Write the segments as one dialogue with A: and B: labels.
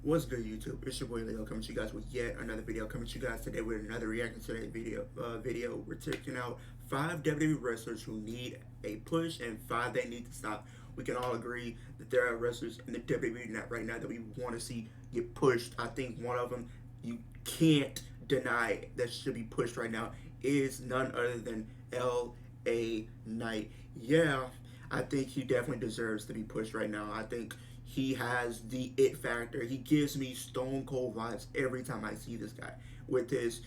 A: What's good, YouTube? It's your boy Leo coming to you guys with yet another video. Coming to you guys today with another reaction to that video. We're checking out 5 WWE wrestlers who need a push and 5 they need to stop. We can all agree that there are wrestlers in the WWE right now that we want to see get pushed. I think one of them you can't deny that should be pushed right now is none other than L.A. Knight. Yeah, I think he definitely deserves to be pushed right now. I think he has the it factor. He gives me Stone Cold vibes every time I see this guy with his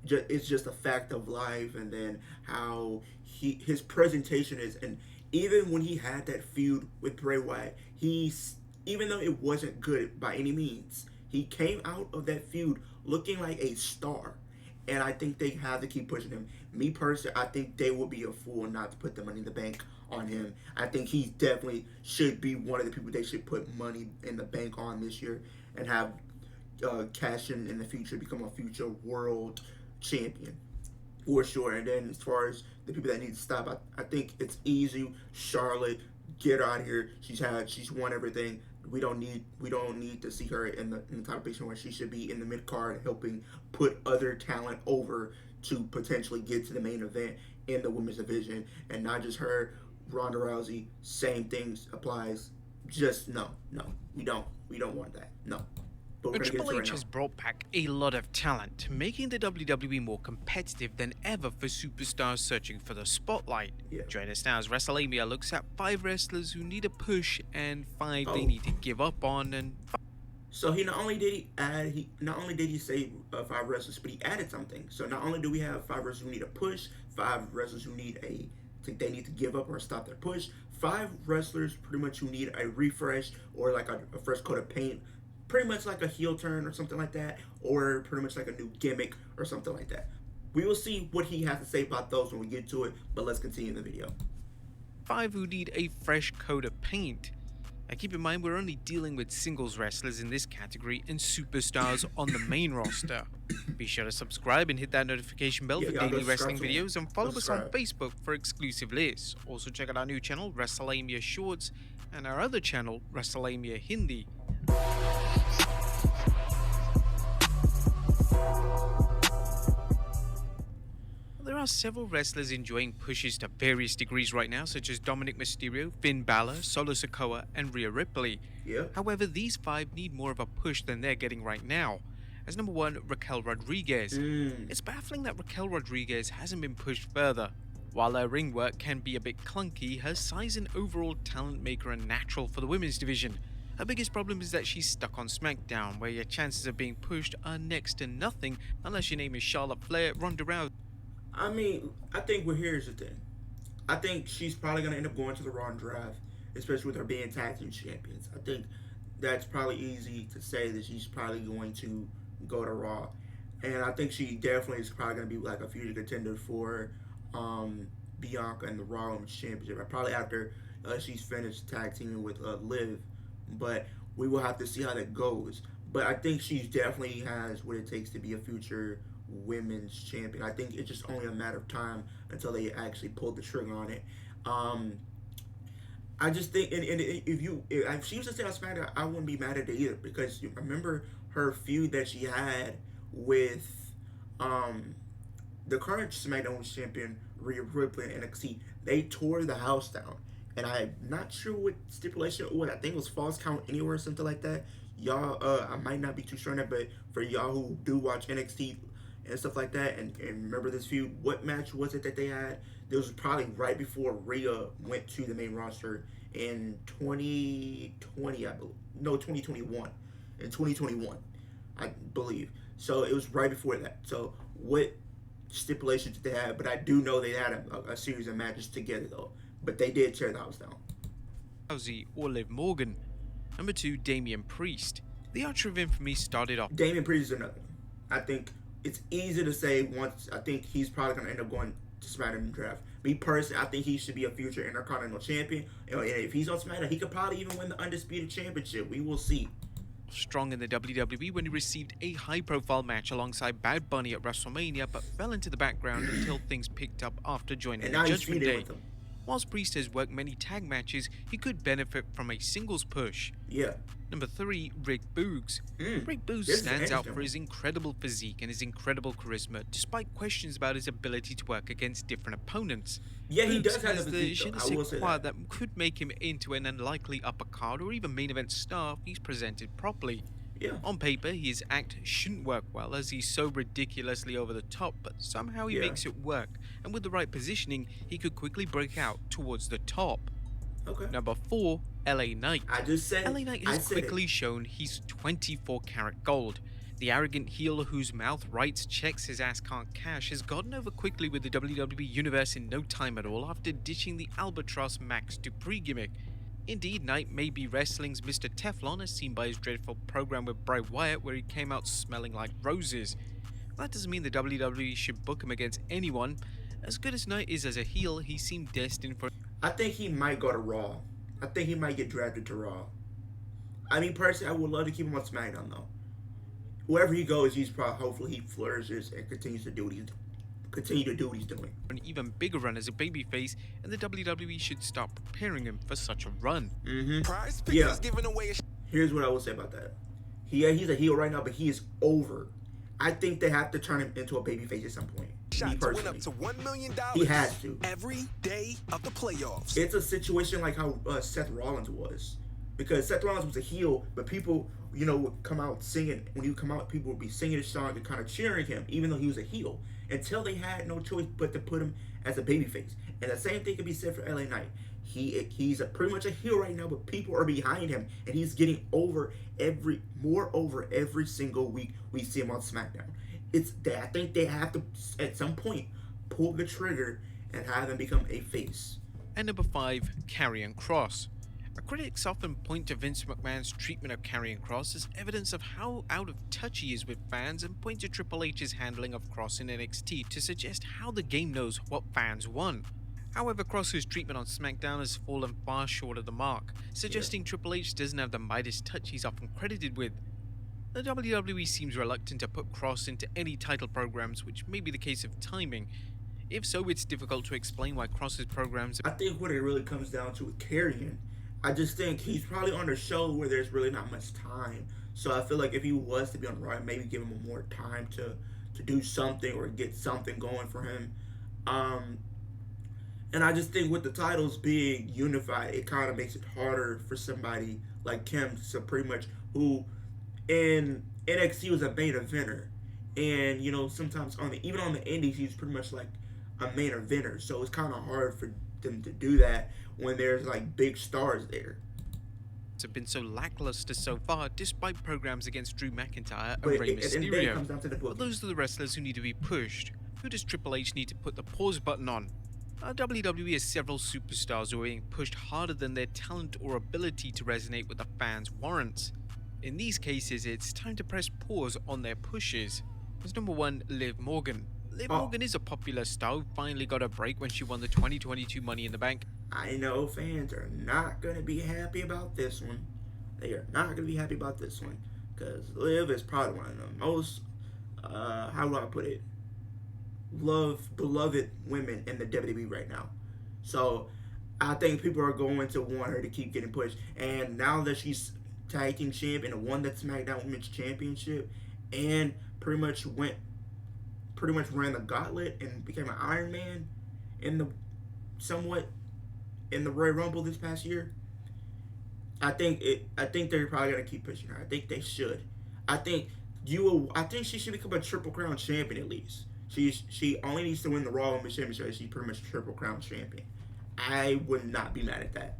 A: it's just a fact of life, and then how his presentation is. And even when he had that feud with Bray Wyatt, he's, even though it wasn't good by any means, he came out of that feud looking like a star. And I think they have to keep pushing him. Me personally, I think they would be a fool not to put the Money in the Bank on him. I think he definitely should be one of the people they should put Money in the Bank on this year and have cash in the future, become a future world champion for sure. And then as far as the people that need to stop, I think it's easy. Charlotte, get out of here. She's won everything. We don't need to see her in the top position where she should be in the mid card, helping put other talent over to potentially get to the main event in the women's division, and not just her. Ronda Rousey, same things applies. Just no, we don't want that. No. But
B: But Triple H has brought back a lot of talent, making the WWE more competitive than ever for superstars searching for the spotlight.
A: Yeah.
B: Join us now as WrestleMania looks at 5 wrestlers who need a push and 5 they need to give up on. And
A: so he not only did he say 5 wrestlers, but he added something. So not only do we have 5 wrestlers who need a push, 5 wrestlers who need they need to give up or stop their push, 5 wrestlers pretty much who need a refresh or like a fresh coat of paint, pretty much like a heel turn or something like that, or pretty much like a new gimmick or something like that. We will see what he has to say about those when we get to it, but let's continue the video.
B: 5 who need a fresh coat of paint. Now keep in mind, we're only dealing with singles wrestlers in this category and superstars on the main roster. Be sure to subscribe and hit that notification bell for daily wrestling videos, and follow us on Facebook for exclusive lists. Also check out our new channel, WrestleMania Shorts, and our other channel, WrestleMania Hindi. There are several wrestlers enjoying pushes to various degrees right now, such as Dominic Mysterio, Finn Balor, Solo Sikoa, and Rhea Ripley.
A: Yeah.
B: However, these 5 need more of a push than they're getting right now. As number 1, Raquel Rodriguez. It's baffling that Raquel Rodriguez hasn't been pushed further. While her ring work can be a bit clunky, her size and overall talent make her a natural for the women's division. Her biggest problem is that she's stuck on SmackDown, where your chances of being pushed are next to nothing unless your name is Charlotte Flair, Ronda Rousey.
A: I mean, I think here's the thing. I think she's probably going to end up going to the Raw draft, especially with her being tag team champions. I think that's probably easy to say that she's probably going to go to Raw. And I think she definitely is probably going to be like a future contender for Bianca and the Raw Women's Championship. Probably after she's finished tag teaming with Liv. But we will have to see how that goes. But I think she definitely has what it takes to be a future women's champion. I think it's just only a matter of time until they actually pull the trigger on it. I just think, and if she was to stay on SmackDown, I wouldn't be mad at it either, because you remember her feud that she had with the current SmackDown champion Rhea Ripley and NXT. They tore the house down, and I'm not sure what stipulation it was. I think it was Falls Count Anywhere or something like that. Y'all, I might not be too sure on that, but for y'all who do watch NXT and stuff like that, and remember this feud, what match was it that they had? It was probably right before Rhea went to the main roster in 2020, I believe. No, 2021. In 2021, I believe. So it was right before that. So what stipulations did they have? But I do know they had a series of matches together, though. But they did tear the house down.
B: Rousey or Liv Morgan. Number 2, Damian Priest. The Archer of Infamy started off.
A: Damian Priest is another one. I think it's easy to say once. I think he's probably going to end up going to SmackDown draft. Me personally, I think he should be a future Intercontinental Champion. And if he's on SmackDown, he could probably even win the Undisputed Championship. We will see.
B: Strong in the WWE when he received a high-profile match alongside Bad Bunny at WrestleMania, but fell into the background until things picked up after joining the Judgment Day. Whilst Priest has worked many tag matches, he could benefit from a singles push.
A: Yeah.
B: Number 3, Rick Boogs. Rick Boogs
A: This is
B: stands out for
A: interesting.
B: his incredible physique and his incredible charisma, despite questions about his ability to work against different opponents.
A: Yeah, he
B: Boogs
A: does have
B: has
A: the
B: the
A: physique,
B: je
A: though.
B: ne
A: I
B: sais
A: will say
B: quoi
A: that.
B: that could make him into an unlikely upper card or even main event star if he's presented properly.
A: Yeah.
B: On paper, his act shouldn't work well as he's so ridiculously over the top, but somehow he
A: Yeah.
B: makes it work, and with the right positioning, he could quickly break out towards the top.
A: Okay.
B: Number 4, LA Knight.
A: I just said
B: LA Knight
A: I
B: has
A: said it.
B: quickly shown he's 24 karat gold. The arrogant heel whose mouth writes checks his ass can't cash has gotten over quickly with the WWE Universe in no time at all after ditching the Albatross Max Dupree gimmick. Indeed, Knight may be wrestling's Mr. Teflon as seen by his dreadful program with Bray Wyatt where he came out smelling like roses. That doesn't mean the WWE should book him against anyone. As good as Knight is as a heel, he seemed destined for...
A: I think he might go to Raw. I think he might get drafted to Raw. I mean, personally, I would love to keep him on SmackDown, though. Wherever he goes, he's probably, hopefully he flourishes and continues to do what he's doing.
B: an even bigger run as a babyface, and the WWE should start preparing him for such a run.
C: Prize
A: Yeah.
C: Picks is giving away a
A: Here's what I will say about that. He's a heel right now, but he is over. I think they have to turn him into a babyface at some point. Me
C: shot to win up
A: personally.
C: to $1 million
A: He has to.
C: every day of the playoffs.
A: It's a situation like how Seth Rollins was. Because Seth Rollins was a heel, but people, would come out singing. When he would come out, people would be singing his song and kind of cheering him, even though he was a heel. Until they had no choice but to put him as a babyface. And the same thing can be said for LA Knight. He's pretty much a heel right now, but people are behind him, and he's getting more over every single week we see him on SmackDown. I think they have to at some point pull the trigger and have him become a face.
B: And number 5, Karrion Kross. Critics often point to Vince McMahon's treatment of Karrion Kross as evidence of how out of touch he is with fans, and point to Triple H's handling of Kross in NXT to suggest how the game knows what fans want. However, Kross's treatment on SmackDown has fallen far short of the mark, suggesting Triple H doesn't have the Midas touch he's often credited with. The WWE seems reluctant to put Kross into any title programs, which may be the case of timing. If so, it's difficult to explain why Kross's programs...
A: I think what it really comes down to with Karrion, I just think he's probably on a show where there's really not much time. So I feel like if he was to be on Raw, maybe give him more time to do something or get something going for him. And I just think with the titles being unified, it kind of makes it harder for somebody like Kim, so pretty much who in NXT was a main eventer, and sometimes even on the Indies he's pretty much like a main eventer. So it's kind of hard for them to do that when there's like big stars there.
B: have been so lackluster so far, despite programs against Drew McIntyre and
A: But
B: Rey
A: and then it
B: Mysterio.
A: comes down to the
B: But
A: booking.
B: those are the wrestlers who need to be pushed. Who does Triple H need to put the pause button on? WWE has several superstars who are being pushed harder than their talent or ability to resonate with the fans warrants. In these cases, it's time to press pause on their pushes. As number 1, Liv Morgan. Liv Morgan is a popular star who finally got a break when she won the 2022 Money in the Bank.
A: I know fans are not going to be happy about this one. They are not going to be happy about this one. Because Liv is probably one of the most, how do I put it, beloved women in the WWE right now. So I think people are going to want her to keep getting pushed. And now that she's tag team champion and won that SmackDown Women's Championship and pretty much ran the gauntlet and became an Iron Man in the Royal Rumble this past year, I think they're probably gonna keep pushing her. I think they should. I think she should become a Triple Crown champion at least. She only needs to win the Raw Women's Championship. She's pretty much Triple Crown champion. I would not be mad at that.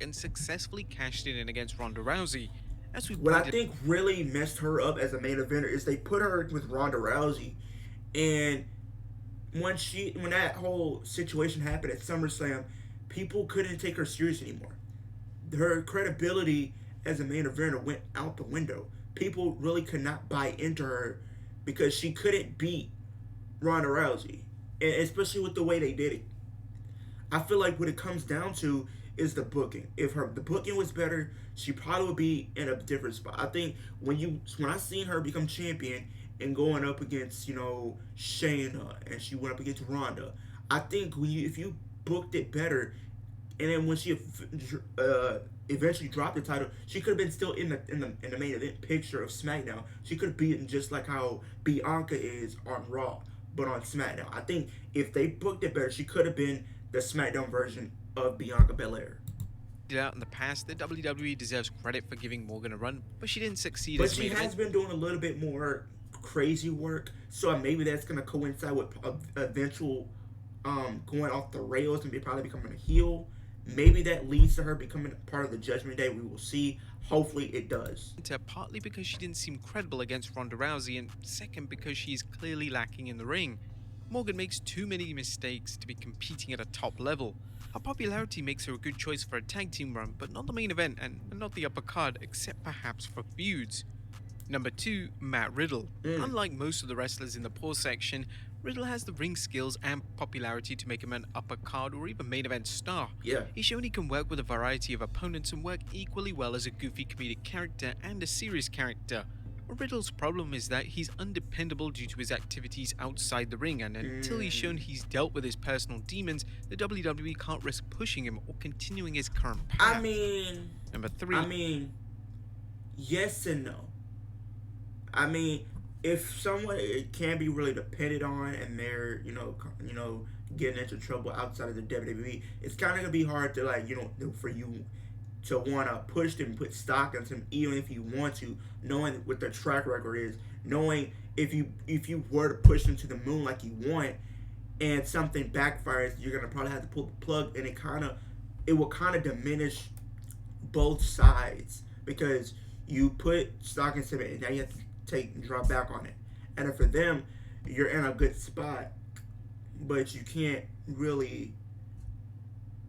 B: And successfully cashed in against Ronda Rousey. As we
A: What I
B: pointed-
A: think really messed her up as a main eventer is they put her with Ronda Rousey, and when that whole situation happened at SummerSlam, people couldn't take her serious anymore. Her credibility as a main eventer went out the window. People really could not buy into her because she couldn't beat Ronda Rousey, and especially with the way they did it. I feel like what it comes down to is the booking. If the booking was better, she probably would be in a different spot. I think when I seen her become champion and going up against Shayna, and she went up against Ronda, I think if you booked it better, and then when she eventually dropped the title, she could have been still in the main event picture of SmackDown. She could have beaten just like how Bianca is on Raw, but on SmackDown. I think if they booked it better, she could have been the SmackDown version of Bianca Belair.
B: Out in the past, the WWE deserves credit for giving Morgan a run, but she didn't succeed
A: But
B: as
A: she
B: main
A: has
B: event.
A: been doing a little bit more crazy work, so maybe that's gonna coincide with eventual going off the rails and probably becoming a heel. Maybe that leads to her becoming part of the Judgment Day. We will see. Hopefully, it does.
B: Partly because she didn't seem credible against Ronda Rousey, and second because she's clearly lacking in the ring. Morgan makes too many mistakes to be competing at a top level. Her popularity makes her a good choice for a tag team run, but not the main event and not the upper card, except perhaps for feuds. Number 2, Matt Riddle. Unlike most of the wrestlers in the poor section, Riddle has the ring skills and popularity to make him an upper card or even main event star.
A: Yeah.
B: He's shown he can work with a variety of opponents and work equally well as a goofy comedic character and a serious character. Riddle's problem is that he's undependable due to his activities outside the ring, and until he's shown he's dealt with his personal demons, the WWE can't risk pushing him or continuing his current path. Number 3.
A: Yes and no. If someone can be really depended on and they're, getting into trouble outside of the WWE, it's kind of going to be hard to, for you to want to push them and put stock into them, even if you want to, knowing what their track record is, knowing if you were to push them to the moon like you want, and something backfires, you're gonna probably have to pull the plug, and it will kind of diminish both sides because you put stock into it, and now you have to take and drop back on it. And for them, you're in a good spot, but you can't really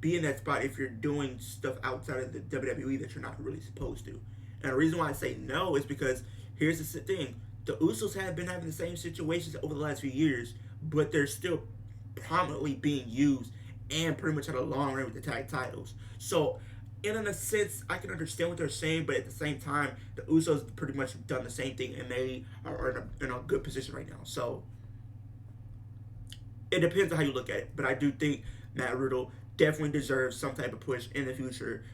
A: be in that spot if you're doing stuff outside of the WWE that you're not really supposed to. And the reason why I say no is because here's the thing: the Usos have been having the same situations over the last few years, but they're still prominently being used and pretty much at a long run with the tag titles. So, in a sense, I can understand what they're saying, but at the same time, the Usos pretty much done the same thing, and they are in a good position right now. So, it depends on how you look at it, but I do think Matt Riddle definitely deserves some type of push in the future.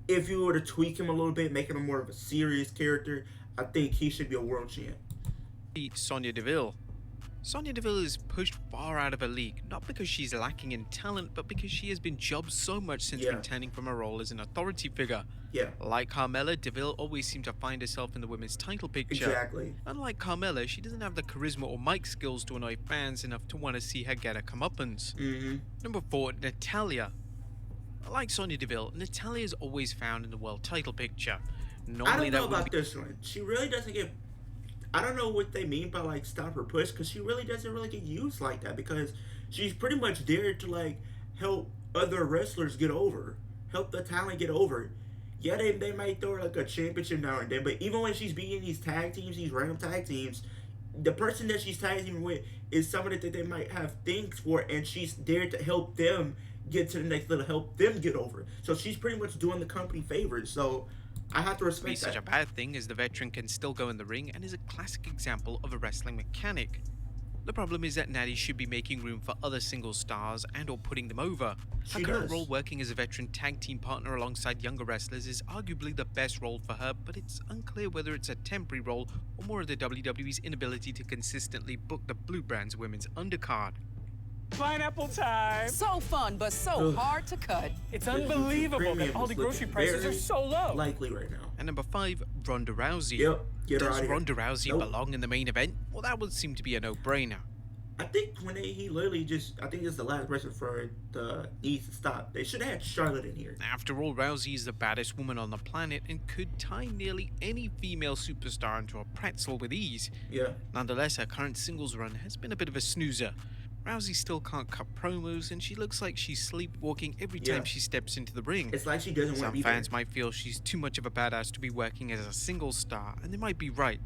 A: If you were to tweak him a little bit, making him more of a serious character, I think he should be a world champ.
B: Sonya Deville. Sonya Deville is pushed far out of her league, not because she's lacking in talent, but because she has been jobbed so much since returning from her role as an authority figure.
A: Yeah.
B: Like Carmella, Deville always seemed to find herself in the women's title picture.
A: Exactly.
B: Unlike Carmella, she doesn't have the charisma or mic skills to annoy fans enough to want to see her get a comeuppance. Number 4, Natalya. Like Sonya Deville, Natalya is always found in the world title picture.
A: I don't know about this one. She really doesn't get... I don't know what they mean by stop her push, because she really doesn't really get used like that, because she's pretty much there to help other wrestlers get over, help the talent get over. Yeah, they might throw her a championship now and then, but even when she's beating these tag teams, these random tag teams, the person that she's tag teaming with is somebody that they might have things for, and she's there to help them get to the next level, help them get over. So she's pretty much doing the company favors. So I have to respect that.
B: Such a bad thing as the veteran can still go in the ring and is a classic example of a wrestling mechanic. The problem is that Natty should be making room for other single stars and or putting them over. Her current role working as a veteran tag team partner alongside younger wrestlers is arguably the best role for her, but it's unclear whether it's a temporary role or more of the WWE's inability to consistently book the Blue Brand's women's undercard.
D: Pineapple time!
E: So fun, but so hard to cut.
D: It's unbelievable that all the grocery prices are so low.
A: Likely right now.
B: And number 5, Ronda Rousey.
A: Yep. Get her out
B: Does
A: of here.
B: Ronda Rousey belong in the main event? Well, that would seem to be a no-brainer.
A: I think when he literally I think it's the last person for the needs to stop. They should have had Charlotte in here.
B: After all, Rousey is the baddest woman on the planet and could tie nearly any female superstar into a pretzel with ease.
A: Yeah.
B: Nonetheless, her current singles run has been a bit of a snoozer. Rousey still can't cut promos, and she looks like she's sleepwalking every time she steps into the ring.
A: It's like she doesn't want to be
B: there. Some fans
A: there.
B: might feel she's too much of a badass to be working as a single star, and they might be right.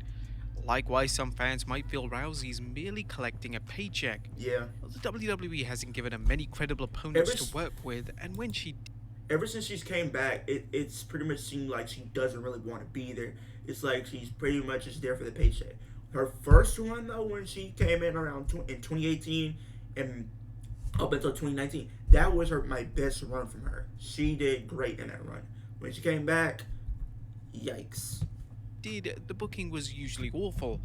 B: Likewise, some fans might feel Rousey's merely collecting a paycheck.
A: Yeah.
B: Well, the WWE hasn't given her many credible opponents to work with, and when she...
A: Ever since she's came back, it's pretty much seemed like she doesn't really want to be there. It's like she's pretty much just there for the paycheck. Her first one, though, when she came in around in 2018 and up until 2019, that was my best run from her. She did great in that run. When she came back, yikes.
B: Indeed, the booking was usually awful.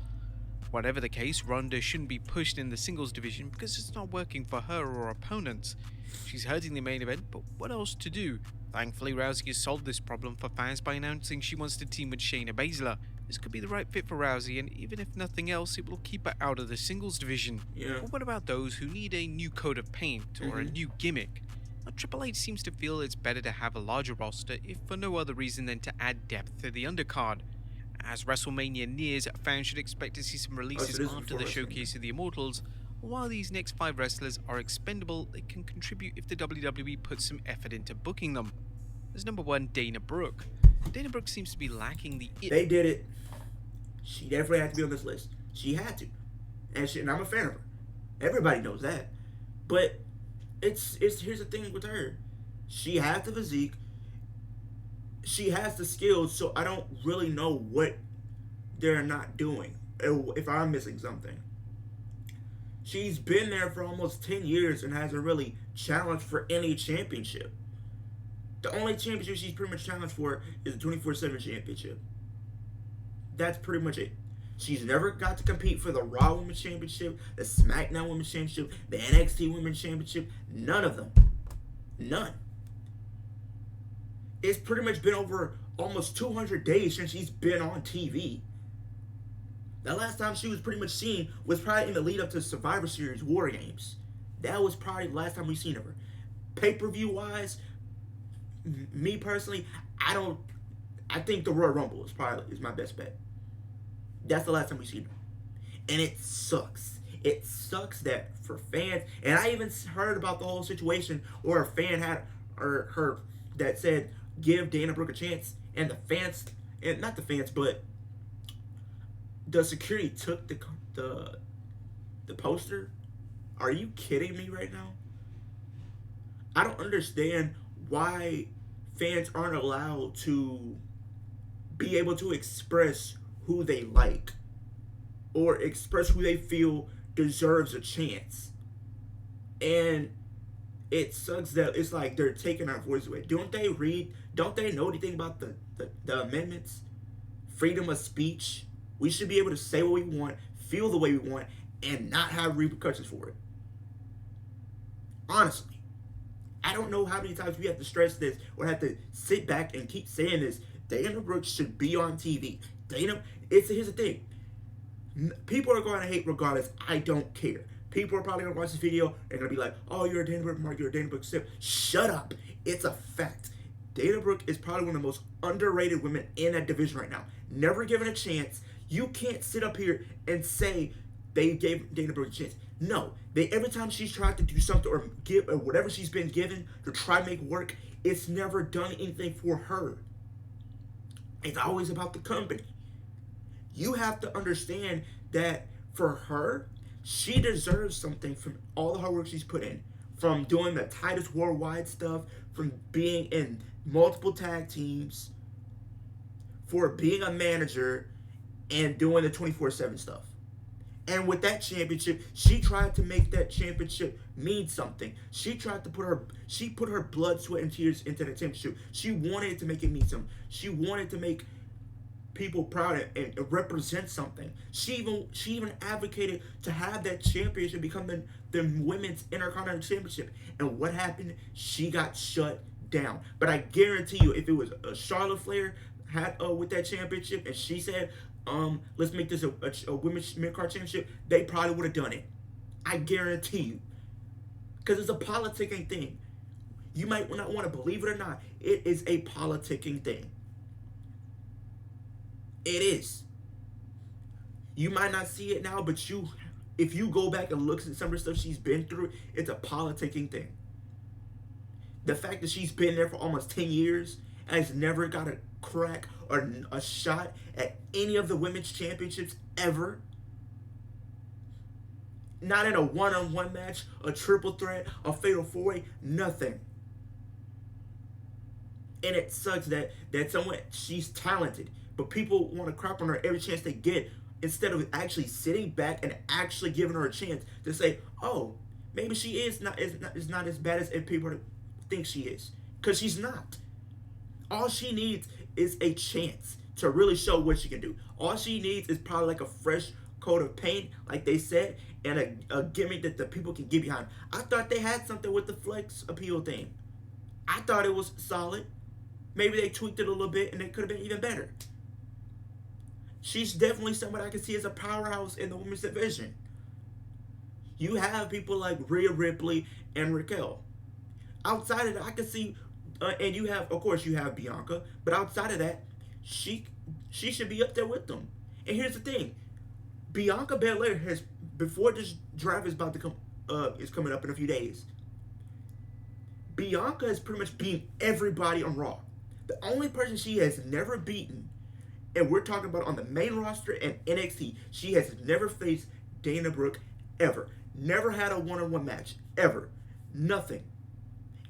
B: Whatever the case, Ronda shouldn't be pushed in the singles division because it's not working for her or opponents. She's hurting the main event, but what else to do? Thankfully, Rousey has solved this problem for fans by announcing she wants to team with Shayna Baszler. This could be the right fit for Rousey, and even if nothing else, it will keep her out of the singles division.
A: Yeah.
B: But what about those who need a new coat of paint or a new gimmick? Well, Triple H seems to feel it's better to have a larger roster, if for no other reason than to add depth to the undercard. As WrestleMania nears, fans should expect to see some releases after the Showcase of the Immortals. While these next 5 wrestlers are expendable, they can contribute if the WWE puts some effort into booking them. There's number 1, Dana Brooke. Dana Brooke seems to be lacking the it.
A: They did it. She definitely had to be on this list. She had to. And I'm a fan of her. Everybody knows that. But it's here's the thing with her. She has the physique. She has the skills, so I don't really know what they're not doing. If I'm missing something. She's been there for almost 10 years and hasn't really challenged for any championship. The only championship she's pretty much challenged for is the 24/7 championship. That's pretty much it. She's never got to compete for the Raw Women's Championship, the SmackDown Women's Championship, the NXT Women's Championship. None of them. None. It's pretty much been over almost 200 days since she's been on TV. The last time she was pretty much seen was probably in the lead up to Survivor Series War Games. That was probably the last time we've seen of her. Pay-per-view wise, me personally, I think the Royal Rumble is my best bet. That's the last time we've seen her. And it sucks. It sucks that for fans, and I even heard about the whole situation where a fan had her that said, give Dana Brooke a chance, and the fans, and not the fans, but the security took the poster. Are you kidding me right now? I don't understand why fans aren't allowed to be able to express who they like or express who they feel deserves a chance. And it sucks that it's like they're taking our voice away. Don't they know anything about the amendments? Freedom of speech. We should be able to say what we want, feel the way we want, and not have repercussions for it. Honestly. I don't know how many times we have to stress this or have to sit back and keep saying this. Dana Brooke should be on TV. Here's the thing. People are going to hate regardless. I don't care. People are probably going to watch this video and going to be like, oh, you're a Dana Brooke mark, you're a Dana Brooke sip. Shut up. It's a fact. Dana Brooke is probably one of the most underrated women in that division right now. Never given a chance. You can't sit up here and say they gave Dana Brooke a chance. No. Every time she's tried to do something or give or whatever she's been given to try to make work, it's never done anything for her. It's always about the company. You have to understand that for her, she deserves something from all the hard work she's put in. From doing the Titus Worldwide stuff, from being in multiple tag teams, for being a manager, and doing the 24/7 stuff. And with that championship, she tried to make that championship mean something. She tried to put her blood, sweat, and tears into the championship. She wanted to make it mean something. She wanted to make people proud and represent something. She even advocated to have that championship become the women's Intercontinental Championship. And what happened? She got shut down. But I guarantee you, if it was Charlotte Flair had with that championship and she said, let's make this a women's mid-card championship, they probably would have done it. I guarantee you. Because it's a politicking thing. You might not want to believe it or not. It is a politicking thing. It is. You might not see it now, but if you go back and look at some of the stuff she's been through, it's a politicking thing. The fact that she's been there for almost 10 years and has never got a crack or a shot at any of the women's championships ever. Not in a one-on-one match, a triple threat, a fatal four-way, nothing. And it sucks that she's talented, but people want to crap on her every chance they get instead of actually sitting back and actually giving her a chance to say, oh, maybe she is not as bad as people think she is, because she's not. All she needs is a chance to really show what she can do. All she needs is probably like a fresh coat of paint, like they said, and a gimmick that the people can get behind. I thought they had something with the flex appeal thing. I thought it was solid. Maybe they tweaked it a little bit and it could have been even better. She's definitely somebody I can see as a powerhouse in the women's division. You have people like Rhea Ripley and Raquel. Outside of that, I can see, and you have, of course, you have Bianca, but outside of that, she should be up there with them. And here's the thing, Bianca Belair has, before this draft is about to come, is coming up in a few days, Bianca has pretty much beaten everybody on Raw. The only person she has never beaten, and we're talking about on the main roster and NXT, she has never faced Dana Brooke ever. Never had a one-on-one match ever. Nothing.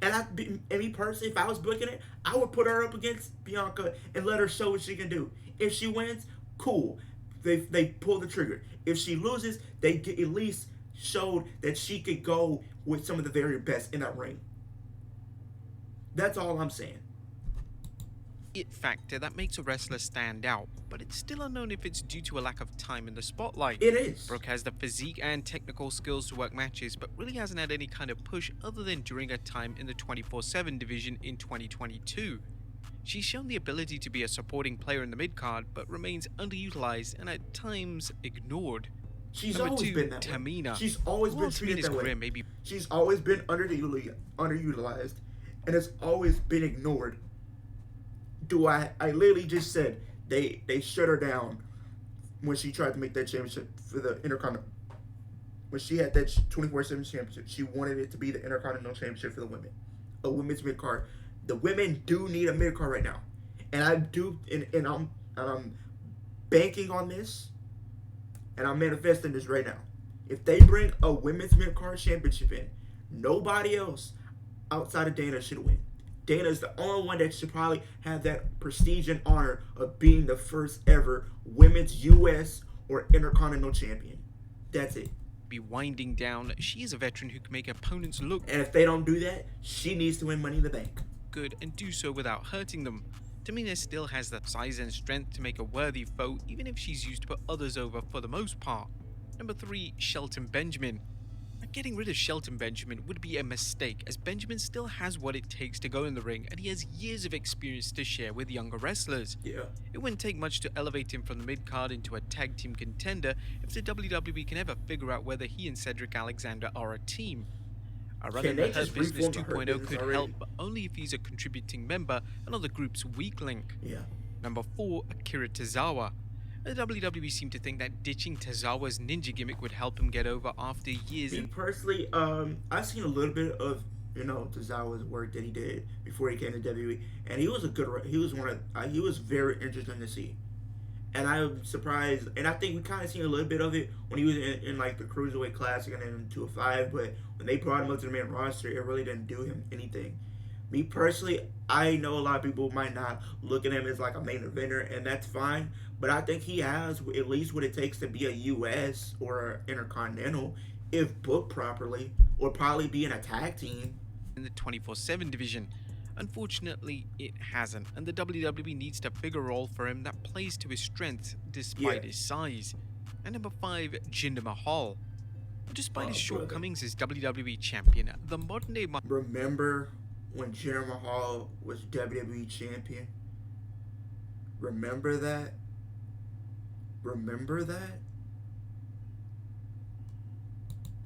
A: And me personally, if I was booking it, I would put her up against Bianca and let her show what she can do. If she wins, cool. They pull the trigger. If she loses, they at least showed that she could go with some of the very best in that ring. That's all I'm saying.
B: It factor that makes a wrestler stand out, but it's still unknown if it's due to a lack of time in the spotlight.
A: It is.
B: Brooke has the physique and technical skills to work matches, but really hasn't had any kind of push other than during her time in the 24/7 division in 2022. She's shown the ability to be a supporting player in the mid-card, but remains underutilized and at times ignored.
A: She's
B: Number
A: always
B: 2,
A: been that
B: Tamina.
A: way. She's always been treated that way.
B: Maybe.
A: She's always been underutilized, and has always been ignored. I literally just said they shut her down when she tried to make that championship for the Intercontinental. When she had that 24/7 championship, she wanted it to be the Intercontinental Championship for the women, a women's mid card. The women do need a mid card right now, and I'm banking on this, and I'm manifesting this right now. If they bring a women's mid card championship in, nobody else outside of Dana should win. Dana is the only one that should probably have that prestige and honor of being the first ever women's U.S. or Intercontinental champion. That's it.
B: Be winding down. She is a veteran who can make opponents look
A: And if they don't do that, she needs to win Money in the Bank.
B: good and do so without hurting them. Tamina still has the size and strength to make a worthy foe, even if she's used to put others over for the most part. Number 3, Shelton Benjamin. Getting rid of Shelton Benjamin would be a mistake, as Benjamin still has what it takes to go in the ring, and he has years of experience to share with younger wrestlers.
A: Yeah.
B: It wouldn't take much to elevate him from the mid-card into a tag team contender if the WWE can ever figure out whether he and Cedric Alexander are a team. A run in the Hurt Business 2.0 could help, but only if he's a contributing member and not the group's weak link.
A: Yeah.
B: Number 4, Akira Tozawa. The WWE seemed to think that ditching Tozawa's ninja gimmick would help him get over after years.
A: Me personally, I've seen a little bit of Tozawa's work that he did before he came to WWE, and he was he was very interesting to see. And I'm surprised, and I think we kind of seen a little bit of it when he was in like the Cruiserweight Classic and then in 205, but when they brought him up to the main roster, it really didn't do him anything. Me personally, I know a lot of people might not look at him as like a main eventer, and that's fine, but I think he has at least what it takes to be a US or an Intercontinental if booked properly, or probably be in a tag team.
B: In the 24/7 division. Unfortunately, it hasn't, and the WWE needs to figure a role for him that plays to his strengths despite his size. And number 5, Jinder Mahal. Despite his shortcomings as WWE champion, the modern day
A: Remember when Jinder Mahal was WWE champion? Remember that? Remember that?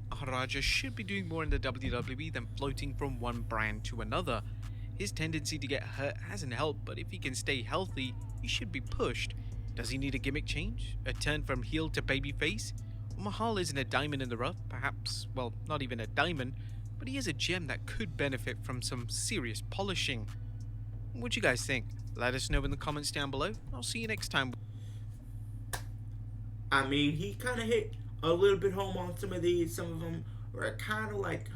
B: Maharaja should be doing more in the WWE than floating from one brand to another. His tendency to get hurt hasn't helped, but if he can stay healthy, he should be pushed. Does he need a gimmick change? A turn from heel to babyface? Mahal isn't a diamond in the rough, perhaps, well, not even a diamond, but he is a gem that could benefit from some serious polishing. What do you guys think? Let us know in the comments down below. I'll see you next time.
A: I mean, he kind of hit a little bit home on some of these. Some of them were kind of like,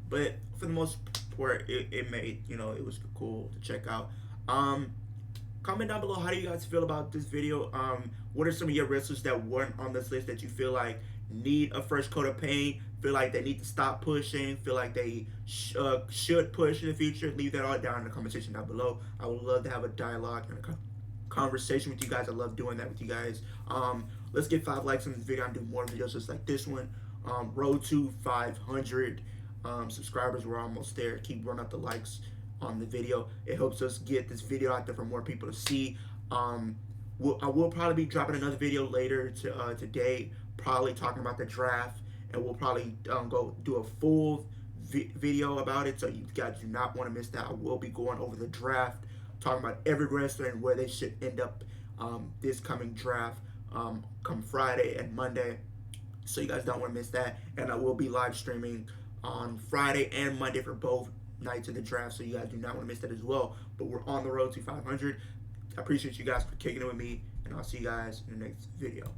A: but for the most part, it made, it was cool to check out. comment down below, how do you guys feel about this video? What are some of your wrestlers that weren't on this list that you feel like need a fresh coat of paint, feel like they need to stop pushing, feel like they should push in the future? Leave that all down in the comment section down below. I would love to have a dialogue and a conversation with you guys. I love doing that with you guys. Let's get 5 likes on this video and do more videos just like this one. Road to 500 subscribers. We're almost there. Keep running up the likes on the video. It helps us get this video out there for more people to see. I will probably be dropping another video later today, probably talking about the draft, and we'll probably go do a full video about it, so you guys do not want to miss that. I will be going over the draft, talking about every wrestler and where they should end up this coming draft come Friday and Monday, so you guys don't want to miss that. And I will be live streaming on Friday and Monday for both nights of the draft, so you guys do not want to miss that as well. But we're on the road to 500. I appreciate you guys for kicking it with me, and I'll see you guys in the next video.